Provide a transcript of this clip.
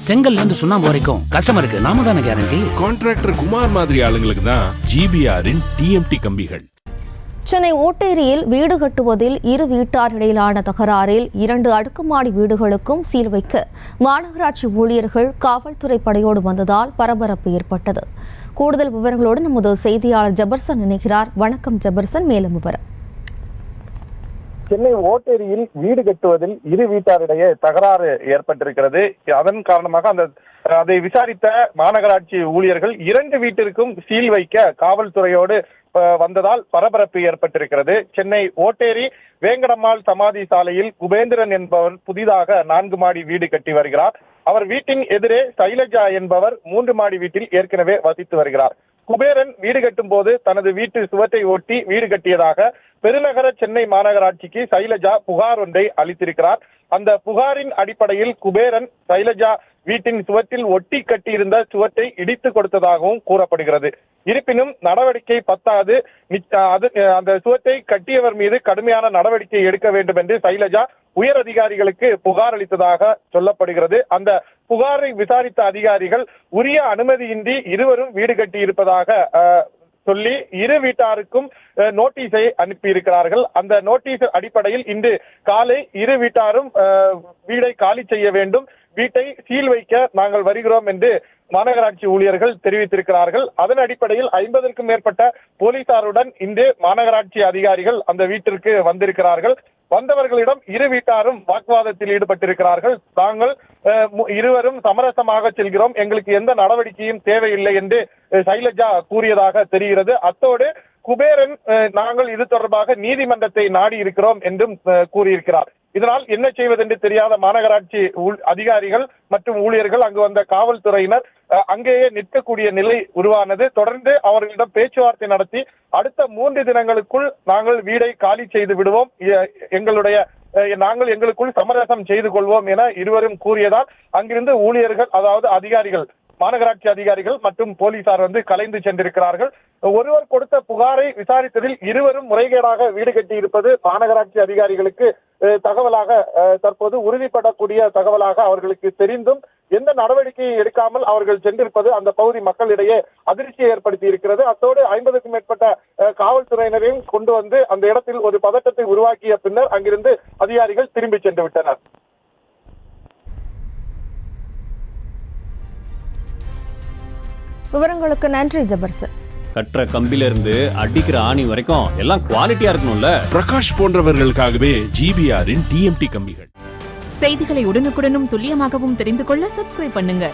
செங்கல்ல இருந்து சுண்ணாம்பு வரைக்கும் கஸ்டமருக்கு நாம தானே கேரண்டி. கான்ட்ராக்டர் குமார் மாதிரி ஆளுங்களுக்கு தான் ஜிபிஆரின் டிஎம்டி கம்பிகள். சென்னை ஓட்டேரியில் வீடு கட்டுவதில் இரு வீட்டார் இடையிலான தகராறில் 2 அடுக்குமாடி வீடுகளுக்கும் சீல் வைக்க மாநகராட்சி ஊழியர்கள் காவல்துறை படையோடு வந்ததால் பரபரப்பு ஏற்பட்டது. கூடுதல் விவரங்களோடு நமது செய்தியாளர் ஜபர்சன் இணைகிறார். வணக்கம் ஜபர்சன், மேலும் விவரம். சென்னை ஓட்டேரியில் வீடு கட்டுவதில் இரு வீட்டாரிடையே தகராறு ஏற்பட்டிருக்கிறது. அதன் காரணமாக அதை விசாரித்த மாநகராட்சி ஊழியர்கள் 2 வீட்டிற்கும் சீல் வைக்க காவல்துறையோடு வந்ததால் பரபரப்பு ஏற்பட்டிருக்கிறது. சென்னை ஓட்டேரி வேங்கடம்மாள் சமாதி சாலையில் குபேந்திரன் என்பவர் புதிதாக 4 மாடி வீடு கட்டி வருகிறார். அவர் வீட்டின் எதிரே சைலஜா என்பவர் 3 மாடி வீட்டில் ஏற்கனவே வசித்து வருகிறார். குபேரன் வீடு கட்டும் போது தனது வீட்டு சுவற்றை ஒட்டி வீடு கட்டியதாக பெருநகர சென்னை மாநகராட்சிக்கு சைலஜா புகார் ஒன்றை அளித்திருக்கிறார். அந்த புகாரின் அடிப்படையில் குபேரன் சைலஜா வீட்டின் சுவற்றில் ஒட்டி கட்டியிருந்த சுவற்றை இடித்து கொடுத்ததாகவும் கூறப்படுகிறது. இருப்பினும் நடவடிக்கை பத்தாது, அந்த சுவற்றை கட்டியவர் மீது கடுமையான நடவடிக்கை எடுக்க வேண்டும் என்று சைலஜா உயர் அதிகாரிகளுக்கு புகார் அளித்ததாக சொல்லப்படுகிறது. அந்த புகாரை விசாரித்த அதிகாரிகள் உரிய அனுமதியின்றி இருவரும் வீடு கட்டி இருப்பதாக சொல்லி இரு வீட்டாருக்கும் நோட்டீஸை அனுப்பி இருக்கிறார்கள். அந்த நோட்டீஸ் அடிப்படையில் இன்று காலை இரு வீட்டாரும் வீடை காலி செய்ய வேண்டும், வீட்டை சீல் வைக்க நாங்கள் வருகிறோம் என்று மாநகராட்சி ஊழியர்கள் தெரிவித்திருக்கிறார்கள். அதன் அடிப்படையில் 50க்கும் மேற்பட்ட போலீசாருடன் இன்று மாநகராட்சி அதிகாரிகள் அந்த வீட்டிற்கு வந்திருக்கிறார்கள். வந்தவர்களிடம் இரு வீட்டாரும் வாக்குவாதத்தில் ஈடுபட்டிருக்கிறார்கள். தாங்கள் இருவரும் சமரசமாக செல்கிறோம், எங்களுக்கு எந்த நடவடிக்கையும் தேவையில்லை என்று சைலஜா கூறியதாக தெரிகிறது. அத்தோடு குபேரன் நாங்கள் இது தொடர்பாக நீதிமன்றத்தை நாடி இருக்கிறோம் என்றும் கூறியிருக்கிறார். இதனால் என்ன செய்வதென்று தெரியாத மாநகராட்சி அதிகாரிகள் மற்றும் ஊழியர்கள், அங்கு வந்த காவல்துறையினர் அங்கேயே நிற்கக்கூடிய நிலை உருவானது. தொடர்ந்து அவர்களிடம் பேச்சுவார்த்தை நடத்தி அடுத்த 3 தினங்களுக்குள் நாங்கள் வீடை காலி செய்து விடுவோம், நாங்கள் எங்களுக்குள் சமரசம் செய்து கொள்வோம் என இருவரும் கூறியதால் அங்கிருந்து ஊழியர்கள், அதாவது அதிகாரிகள், மாநகராட்சி அதிகாரிகள் மற்றும் போலீசார் கலைந்து சென்றிருக்கிறார்கள். ஒருவர் கொடுத்த புகாரை விசாரித்ததில் இருவரும் முறைகேடாக வீடு கட்டி இருப்பது மாநகராட்சி அதிகாரிகளுக்கு தகவலாக தற்போது உறுதிப்படக்கூடிய தகவலாக அவர்களுக்கு தெரிந்தும் எந்த நடவடிக்கையை எடுக்காமல் அவர்கள் சென்றிருப்பது அந்த பகுதி மக்களிடையே அதிர்ச்சியை ஏற்படுத்தி இருக்கிறது. அத்தோடு 50க்கும் மேற்பட்ட காவல்துறையினரையும் கொண்டு வந்து அந்த இடத்தில் ஒரு பதட்டத்தை உருவாக்கிய பின்னர் அங்கிருந்து அதிகாரிகள் திரும்பி சென்று விட்டனர். விவரங்களுக்கு நன்றி ஜபர்சன். கட்டுற கம்பில இருந்து அடிக்கிற ஆணி வரைக்கும் எல்லாம் குவாலிட்டியா இருக்கணும்ல. பிரகாஷ் போன்றவர்களுக்காகவே ஜிபிஆரின் டிஎம்டி கம்பிகள். செய்திகளை உடனுக்குடனும் துல்லியமாகவும் தெரிந்து கொள்ள சப்ஸ்கிரைப் பண்ணுங்க.